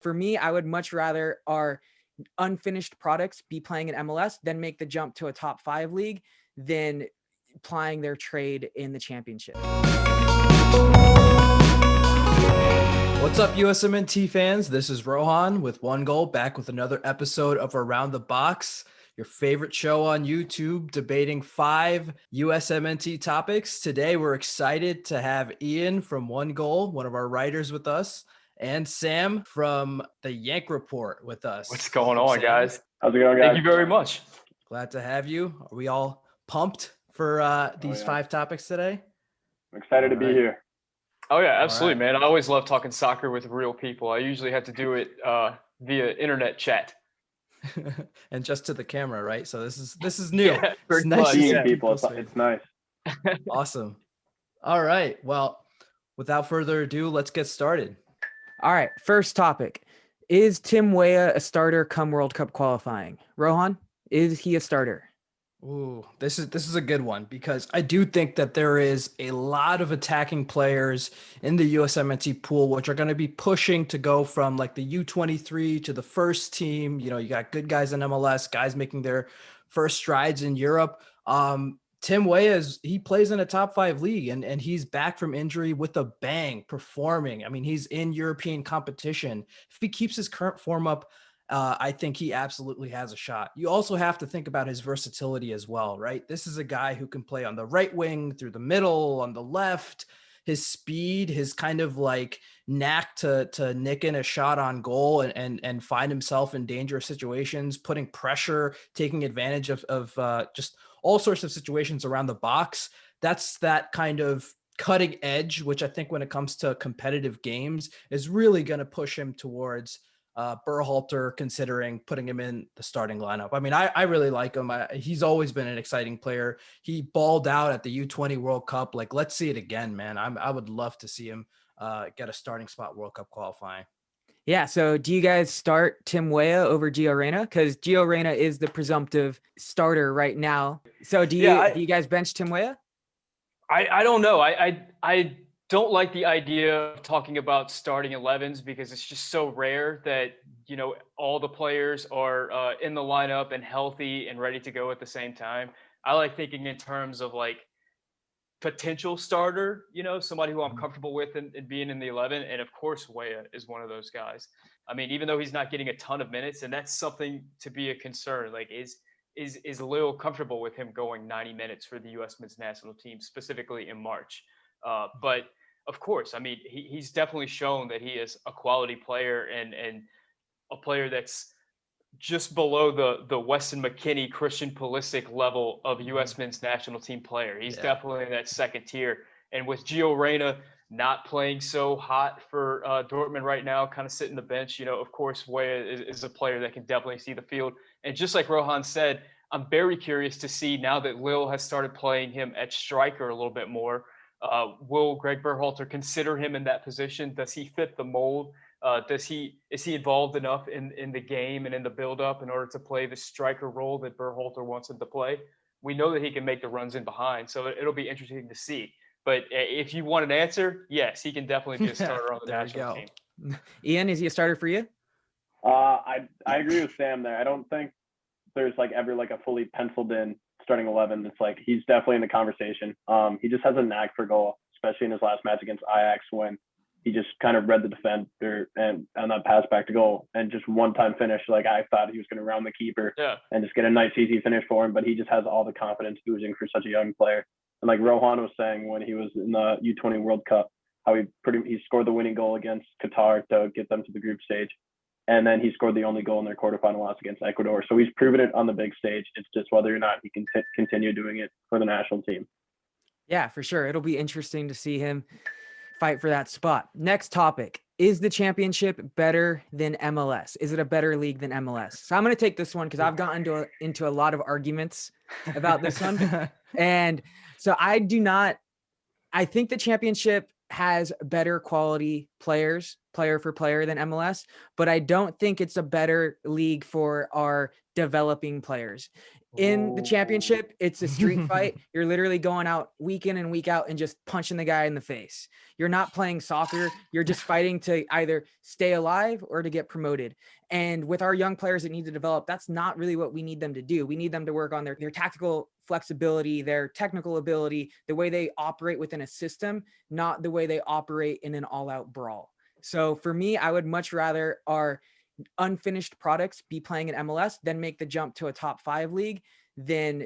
For me, I would much rather our unfinished products be playing in MLS than make the jump to a top 5 league than plying their trade in the championship. What's up, USMNT fans? This is Rohan with OneGoal, back with another episode of Around the Box, your favorite show on YouTube, debating 5 USMNT topics. Today, we're excited to have Ian from OneGoal, one of our writers, with us, and Sam from the Yank Report with us. What's going on, Sam? guys? How's it going, guys? Thank you very much. Glad to have you. Are we all pumped for these 5 topics today? I'm excited to be here. Oh, yeah, absolutely, man. I always love talking soccer with real people. I usually have to do it via internet chat. And just to the camera, right? So this is new. Yeah, it's nice to see people. It's nice. Awesome. All right. Well, without further ado, let's get started. All right. First topic. Is Tim Weah a starter come World Cup qualifying? Rohan, is he a starter? Ooh, this is a good one, because I do think that there is a lot of attacking players in the USMNT pool, which are going to be pushing to go from like the U23 to the first team. You know, you got good guys in MLS, guys making their first strides in Europe. Tim Weah he plays in a top 5 league, and he's back from injury with a bang, performing. I mean, he's in European competition. If he keeps his current form up, I think he absolutely has a shot. You also have to think about his versatility as well, right? This is a guy who can play on the right wing, through the middle, on the left. His speed, his kind of like knack to nick in a shot on goal and find himself in dangerous situations, putting pressure, taking advantage of just all sorts of situations around the box. That's that kind of cutting edge, which I think when it comes to competitive games is really going to push him towards Berhalter considering putting him in the starting lineup. I mean, I really like him. He's always been an exciting player. He balled out at the U20 World Cup. Like, let's see it again, man. I would love to see him get a starting spot World Cup qualifying. Yeah. So do you guys start Tim Weah over Gio Reyna? Because Gio Reyna is the presumptive starter right now. So do you guys bench Tim Weah? I don't know. I don't like the idea of talking about starting 11s, because it's just so rare that, you know, all the players are in the lineup and healthy and ready to go at the same time. I like thinking in terms of like potential starter, you know, somebody who I'm comfortable with and being in the 11. And of course, Weah is one of those guys. I mean, even though he's not getting a ton of minutes, and that's something to be a concern, like is Lil comfortable with him going 90 minutes for the U.S. men's national team, specifically in March? But of course, I mean, he's definitely shown that he is a quality player and a player that's just below the Weston McKennie, Christian Pulisic level of U.S. men's national team player. He's definitely in that second tier. And with Gio Reyna not playing so hot for Dortmund right now, kind of sitting the bench, you know, of course, Weah is a player that can definitely see the field. And just like Rohan said, I'm very curious to see, now that Lil has started playing him at striker a little bit more, will Greg Berhalter consider him in that position? Does he fit the mold? Is he involved enough in the game and in the build-up in order to play the striker role that Berhalter wants him to play? We know that he can make the runs in behind, so it'll be interesting to see. But if you want an answer, yes, he can definitely be a starter on the national team. Ian, is he a starter for you? I agree with Sam there. I don't think there's like ever like a fully penciled in starting 11. It's like he's definitely in the conversation. He just has a knack for goal, especially in his last match against Ajax, when he just kind of read the defender and on that pass back to goal and just one-time finish. Like, I thought he was going to round the keeper and just get a nice, easy finish for him, but he just has all the confidence oozing for such a young player. And like Rohan was saying when he was in the U20 World Cup, how he scored the winning goal against Qatar to get them to the group stage. And then he scored the only goal in their quarterfinal loss against Ecuador. So he's proven it on the big stage. It's just whether or not he can continue doing it for the national team. Yeah, for sure. It'll be interesting to see him fight for that spot. Next topic. Is the championship better than MLS? Is it a better league than MLS? So I'm going to take this one because I've gotten into a lot of arguments about this one. And so I think the championship has better quality players, player for player, than MLS, but I don't think it's a better league for our developing players. In the Oh. championship, it's a street fight. You're literally going out week in and week out and just punching the guy in the face. You're not playing soccer. You're just fighting to either stay alive or to get promoted. And with our young players that need to develop, that's not really what we need them to do. We need them to work on their tactical flexibility, their technical ability, the way they operate within a system, not the way they operate in an all-out brawl. So for me, I would much rather our unfinished products be playing in MLS than make the jump to a top 5 league than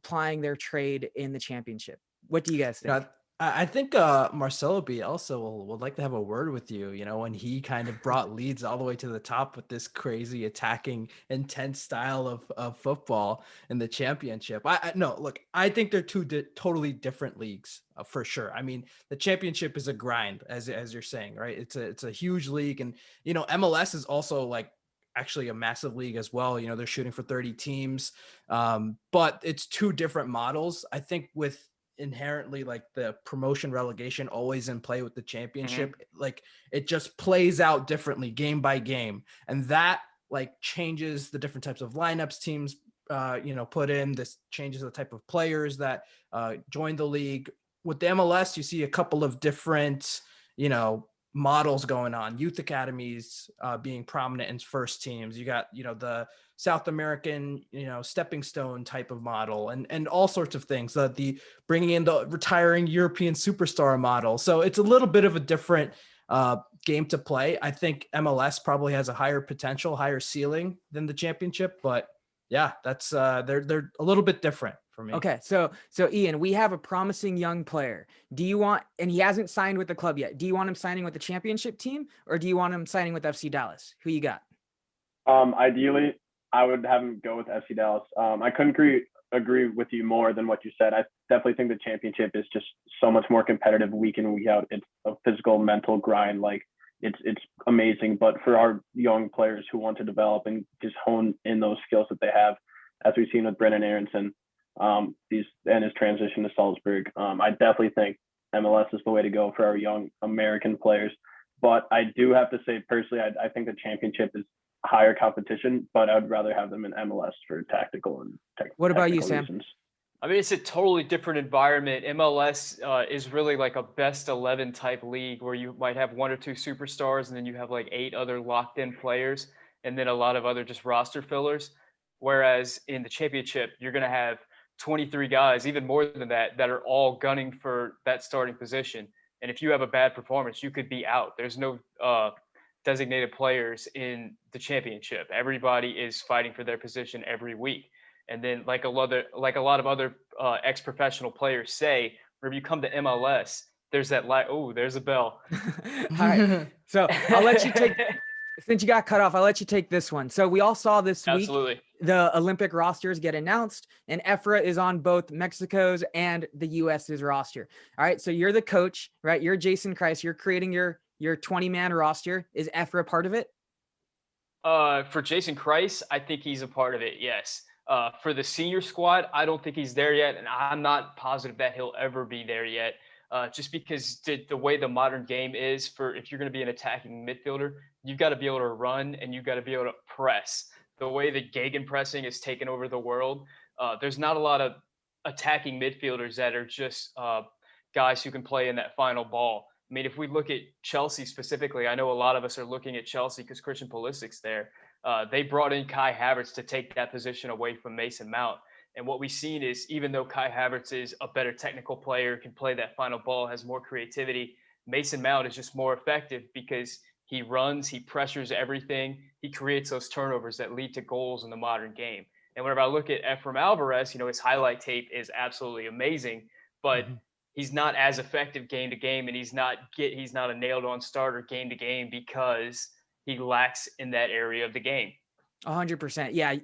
plying their trade in the championship. What do you guys think? I think Marcelo Bielsa would like to have a word with you, when he kind of brought Leeds all the way to the top with this crazy attacking, intense style of football in the championship. No, look, I think they're two totally different leagues for sure. I mean, the championship is a grind, as you're saying, right? It's a huge league. And, MLS is also like actually a massive league as well. They're shooting for 30 teams, but it's two different models. I think with inherently like the promotion relegation always in play with the championship, like it just plays out differently game by game, and that like changes the different types of lineups teams put in. This changes the type of players that join the league. With the MLS, you see a couple of different models going on. Youth academies being prominent in first teams. You got the South American, stepping stone type of model, and all sorts of things. The bringing in the retiring European superstar model. So it's a little bit of a different game to play. I think MLS probably has a higher potential, higher ceiling than the championship. But yeah, that's they're a little bit different for me. Okay, so Ian, we have a promising young player. Do you want, and he hasn't signed with the club yet, do you want him signing with the championship team, or do you want him signing with FC Dallas? Who you got? Ideally, I would have him go with FC Dallas. I couldn't agree with you more than what you said. I definitely think the championship is just so much more competitive week in, week out. It's a physical, mental grind. Like it's amazing. But for our young players who want to develop and just hone in those skills that they have, as we've seen with Brenden Aaronson, and his transition to Salzburg, I definitely think MLS is the way to go for our young American players. But I do have to say personally, I think the championship is higher competition, but I'd rather have them in MLS for tactical and technical. What about you, Sam? Reasons. I mean, it's a totally different environment. MLS is really like a best 11 type league where you might have 1 or 2 superstars, and then you have like 8 other locked in players, and then a lot of other just roster fillers. Whereas in the championship, you're going to have 23 guys, even more than that are all gunning for that starting position. And if you have a bad performance, you could be out. There's no designated players in the championship. Everybody is fighting for their position every week. And then like a lot of other ex-professional players say, whenever you come to MLS, there's that there's a bell. All right. So I'll let you take, since you got cut off, I'll let you take this one. So we all saw this week, Absolutely. the Olympic rosters get announced, and Efra is on both Mexico's and the US's roster. All right. So you're the coach, right? You're Jason Kreis. You're creating your 20-man roster. Is Efra part of it? For Jason Kreis, I think he's a part of it. Yes. For the senior squad, I don't think he's there yet, and I'm not positive that he'll ever be there yet. Just because the way the modern game is, for if you're going to be an attacking midfielder, you've got to be able to run and you've got to be able to press. The way the gegenpressing has taken over the world, there's not a lot of attacking midfielders that are just guys who can play in that final ball. I mean, if we look at Chelsea specifically, I know a lot of us are looking at Chelsea because Christian Pulisic's there. They brought in Kai Havertz to take that position away from Mason Mount. And what we've seen is, even though Kai Havertz is a better technical player, can play that final ball, has more creativity, Mason Mount is just more effective because he runs, he pressures everything, he creates those turnovers that lead to goals in the modern game. And whenever I look at Efra Alvarez, his highlight tape is absolutely amazing, but he's not as effective game to game, and he's not a nailed on starter game to game because he lacks in that area of the game. 100%. Yeah.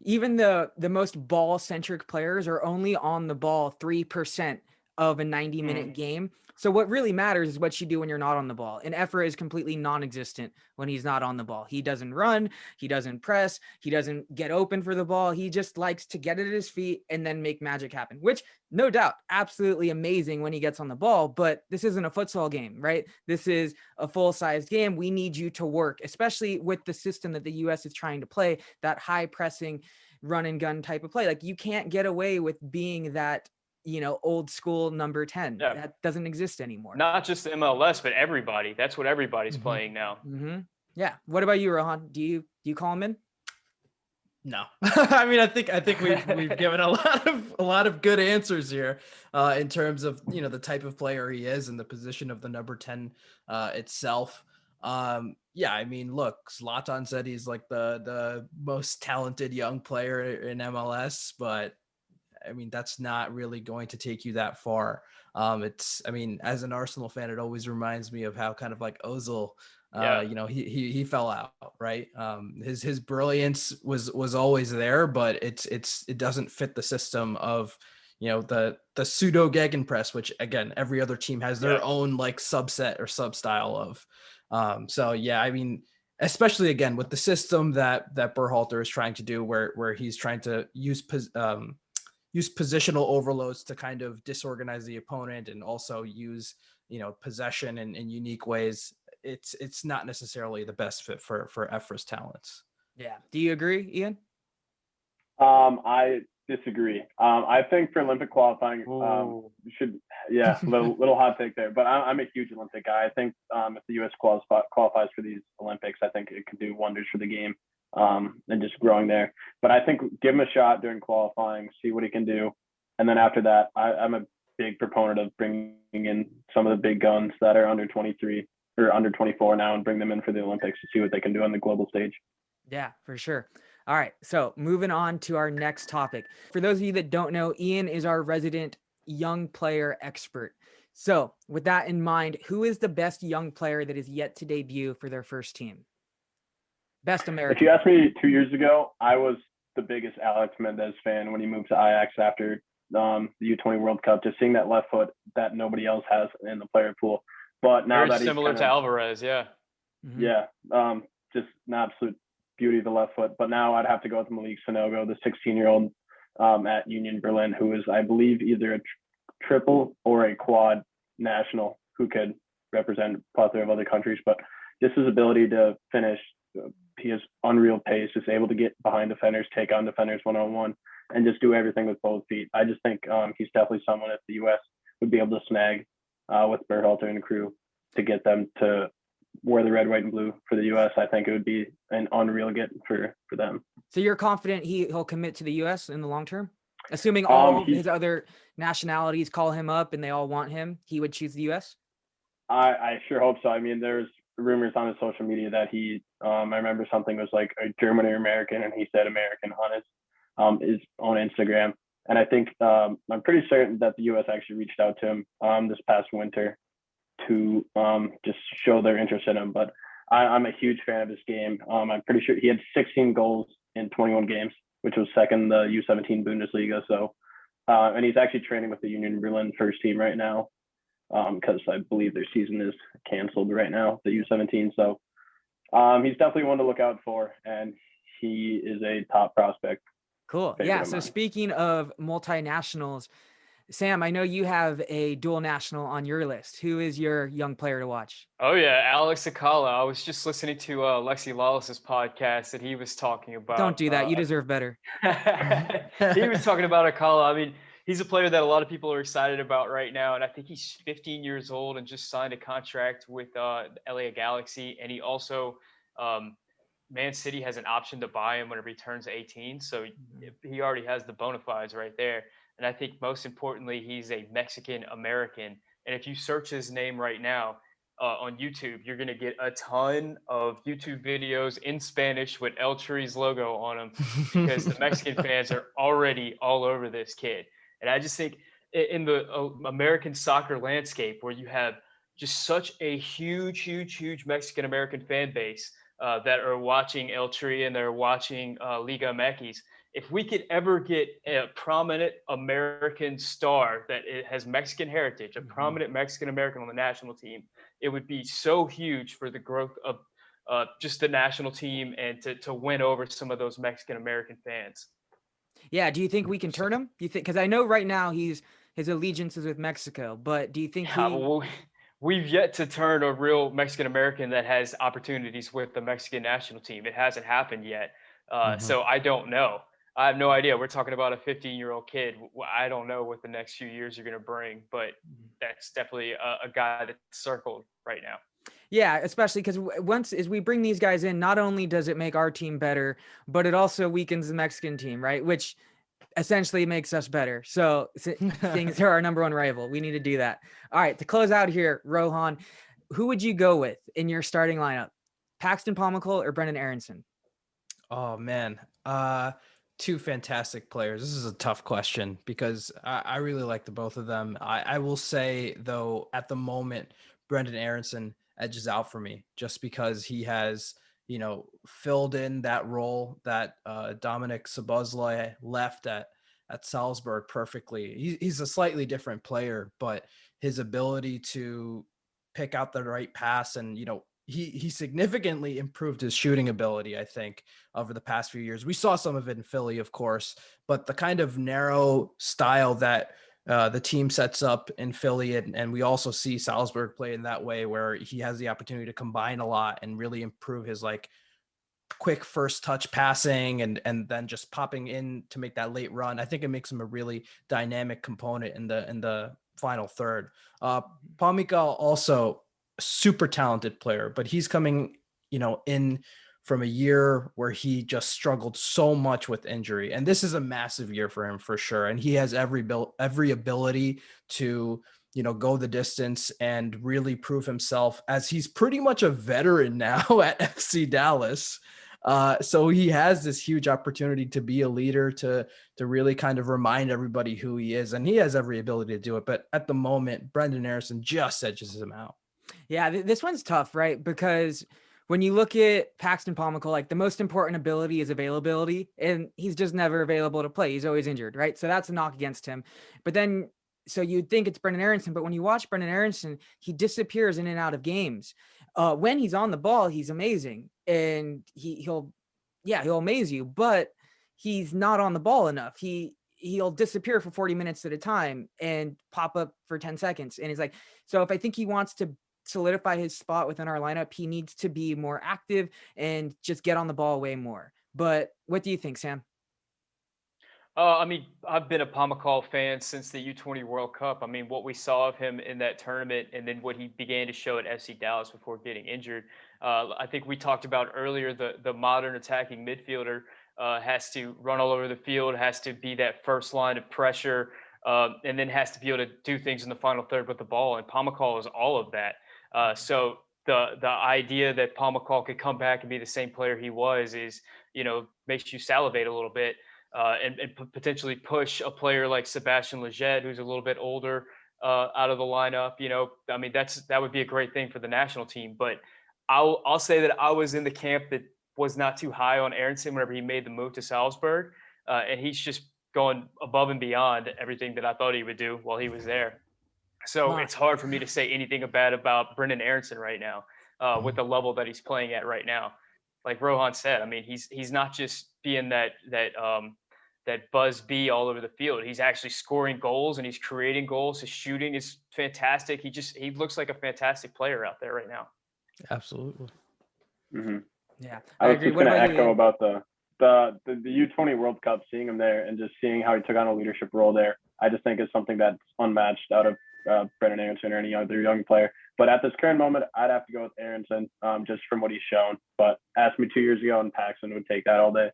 Even the most ball centric players are only on the ball 3% of a 90-minute game. So what really matters is what you do when you're not on the ball. And Efra is completely non-existent when he's not on the ball. He doesn't run, he doesn't press, he doesn't get open for the ball. He just likes to get it at his feet and then make magic happen, which no doubt, absolutely amazing when he gets on the ball, but this isn't a futsal game, right? This is a full-sized game. We need you to work, especially with the system that the US is trying to play, that high pressing run and gun type of play. Like you can't get away with being that, old school number 10. Yeah. That doesn't exist anymore. Not just the MLS, but everybody. That's what everybody's Mhm. playing now. Mm-hmm. Yeah. What about you, Rohan? Do you call him in? No, I mean, I think we've given a lot of good answers here in terms of the type of player he is and the position of the number 10 itself. Yeah, I mean, look, Zlatan said he's like the most talented young player in MLS, but I mean, that's not really going to take you that far. I mean, as an Arsenal fan, it always reminds me of how kind of like Ozil, he fell out, right? His brilliance was always there, but it doesn't fit the system of, the pseudo gegenpress, which again, every other team has their own like subset or sub style of. So yeah, I mean, especially again with the system that Berhalter is trying to do, where he's trying to use positional overloads to kind of disorganize the opponent and also use, possession in unique ways. It's not necessarily the best fit for Efra's talents. Yeah. Do you agree, Ian? I disagree. I think for Olympic qualifying, little hot take there, but I'm a huge Olympic guy. I think if the U.S. qualifies for these Olympics, I think it could do wonders for the game. And just growing there. But I think give him a shot during qualifying, see what he can do. And then after that, I'm a big proponent of bringing in some of the big guns that are under 23 or under 24 now and bring them in for the Olympics to see what they can do on the global stage. Yeah, for sure. All right. So moving on to our next topic. For those of you that don't know, Ian is our resident young player expert. So with that in mind, who is the best young player that is yet to debut for their first team? Best American. If you asked me 2 years ago, I was the biggest Alex Mendez fan when he moved to Ajax after the U20 World Cup, just seeing that left foot that nobody else has in the player pool. But now Very that he's similar to Alvarez, yeah. Mm-hmm. Yeah, just an absolute beauty of the left foot. But now I'd have to go with Malik Sanogo, the 16-year-old at Union Berlin, who is, I believe, either a triple or a quad national who could represent a plethora of other countries. But just his ability to finish, he has unreal pace, is able to get behind defenders, take on defenders one-on-one, and just do everything with both feet. I just think he's definitely someone that the U.S. would be able to snag with Berhalter and the crew to get them to wear the red, white, and blue for the U.S. I think it would be an unreal get for them. So you're confident he'll commit to the U.S. in the long term? Assuming all his other nationalities call him up and they all want him, he would choose the U.S.? I sure hope so. I mean, there's rumors on his social media that he, I remember something was like a German or American, and he said American on his own Instagram. And I think I'm pretty certain that the U.S. actually reached out to him this past winter to just show their interest in him. But I'm a huge fan of his game. I'm pretty sure he had 16 goals in 21 games, which was second in the U17 Bundesliga. So, and he's actually training with the Union Berlin first team right now, because I believe their season is canceled right now, the U17. So he's definitely one to look out for, and he is a top prospect. Cool. Yeah. So speaking of multinationals, Sam, I know you have a dual national on your list. Who is your young player to watch? Oh yeah, Alex Akala. I was just listening to Lexi Lawless's podcast that he was talking about. Don't do that. You deserve better. He was talking about Akala. I mean, he's a player that a lot of people are excited about right now, and I think he's 15 years old and just signed a contract with the LA Galaxy, and he also Man City has an option to buy him whenever he turns 18, so he already has the bona fides right there. And I think most importantly, he's a Mexican American. And if you search his name right now on YouTube, you're going to get a ton of YouTube videos in Spanish with El Tri's logo on them, because the Mexican fans are already all over this kid. And I just think in the American soccer landscape, where you have just such a huge Mexican American fan base that are watching El Tri and they're watching Liga MX, if we could ever get a prominent American star that has Mexican heritage, a prominent Mexican American on the national team, it would be so huge for the growth of just the national team and to win over some of those Mexican American fans. Yeah. Do you think we can turn him? Do you think, because I know right now his allegiance is with Mexico, but do you think Yeah, well, we've yet to turn a real Mexican American that has opportunities with the Mexican national team. It hasn't happened yet. So I don't know. I have no idea. We're talking about a 15-year-old kid. I don't know what the next few years are going to bring, but that's definitely a guy that's circled right now. Yeah, especially because once as we bring these guys in, not only does it make our team better, but it also weakens the Mexican team, right? Which essentially makes us better. So seeing as they're our number one rival, we need to do that. All right, to close out here, Rohan, who would you go with in your starting lineup? Paxton Pomykal or Brenden Aaronson? Oh man, two fantastic players. This is a tough question because I really like the both of them. I will say though, at the moment, Brenden Aaronson edges out for me just because he has, filled in that role that Dominic Szoboszlai left at Salzburg perfectly. He's a slightly different player, but his ability to pick out the right pass and, he significantly improved his shooting ability, I think, over the past few years. We saw some of it in Philly, of course, but the kind of narrow style that the team sets up in Philly, and we also see Salzburg play in that way where he has the opportunity to combine a lot and really improve his like quick first touch passing and then just popping in to make that late run. I think it makes him a really dynamic component in the final third. Pomykal also super talented player, but he's coming, in from a year where he just struggled so much with injury. And this is a massive year for him for sure. And he has every ability to, go the distance and really prove himself, as he's pretty much a veteran now at FC Dallas. So he has this huge opportunity to be a leader, to really kind of remind everybody who he is. And he has every ability to do it. But at the moment, Brenden Aaronson just edges him out. Yeah, this one's tough, right? Because when you look at Paxton Pomykal, like the most important ability is availability, and he's just never available to play. He's always injured, right? So that's a knock against him. But then, so you'd think it's Brenden Aaronson, but when you watch Brenden Aaronson, he disappears in and out of games. When he's on the ball, he's amazing, and he'll amaze you. But he's not on the ball enough. He'll disappear for 40 minutes at a time and pop up for 10 seconds. And he's like, so if I think he wants to solidify his spot within our lineup, he needs to be more active and just get on the ball way more. But what do you think, Sam? I mean, I've been a Pomykal fan since the U20 World Cup. I mean, what we saw of him in that tournament and then what he began to show at FC Dallas before getting injured. I think we talked about earlier, the modern attacking midfielder has to run all over the field, has to be that first line of pressure, and then has to be able to do things in the final third with the ball. And Pomykal is all of that. So the idea that Pomykal could come back and be the same player he was is, makes you salivate a little bit, and potentially push a player like Sebastian Lletget, who's a little bit older, out of the lineup. I mean, that would be a great thing for the national team. But I'll say that I was in the camp that was not too high on Aaronson whenever he made the move to Salzburg, and he's just going above and beyond everything that I thought he would do while he was there. So it's hard for me to say anything bad about Brenden Aaronson right now, with the level that he's playing at right now. Like Rohan said, I mean, he's not just being that buzz bee all over the field. He's actually scoring goals and he's creating goals. His shooting is fantastic. He looks like a fantastic player out there right now. Absolutely. Mm-hmm. Yeah, I was just going to echo about the U20 World Cup, seeing him there and just seeing how he took on a leadership role there. I just think is something that's unmatched out of Brenden Aaronson or any other young player. But at this current moment, I'd have to go with Aaronson, just from what he's shown. But ask me 2 years ago, and Paxton would take that all day.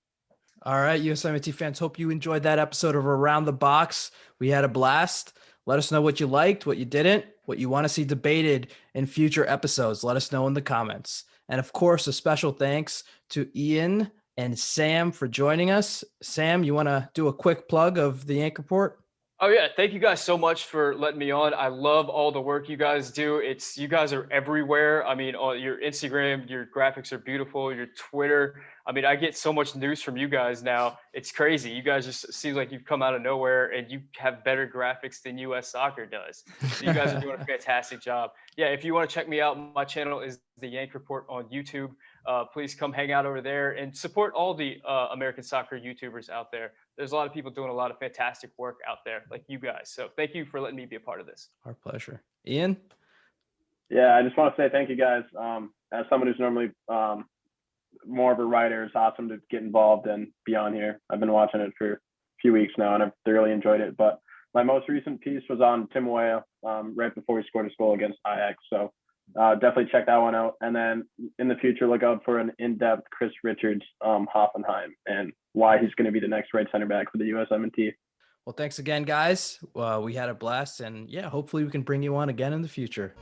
All right, USMNT fans, hope you enjoyed that episode of Around the Box. We had a blast. Let us know what you liked, what you didn't, what you want to see debated in future episodes. Let us know in the comments. And of course, a special thanks to Ian and Sam for joining us. Sam, you want to do a quick plug of the Yank Report? Oh yeah, thank you guys so much for letting me on. I love all the work you guys do. You guys are everywhere. I mean, on your Instagram, your graphics are beautiful. Your Twitter. I mean, I get so much news from you guys now. It's crazy. You guys just seems like you've come out of nowhere and you have better graphics than US Soccer does. So you guys are doing a fantastic job. Yeah, if you want to check me out, my channel is the Yank Report on YouTube. Please come hang out over there and support all the American soccer YouTubers out there. There's a lot of people doing a lot of fantastic work out there like you guys. So thank you for letting me be a part of this. Our pleasure. Ian? Yeah, I just want to say thank you guys. As someone who's normally more of a writer, it's awesome to get involved and be on here. I've been watching it for a few weeks now and I've thoroughly enjoyed it. But my most recent piece was on Tim Weah right before he scored his goal against Ajax. So definitely check that one out. And then in the future, look out for an in-depth Chris Richards Hoffenheim and why he's going to be the next right center back for the USMNT. Well, thanks again, guys. We had a blast, and yeah, hopefully we can bring you on again in the future.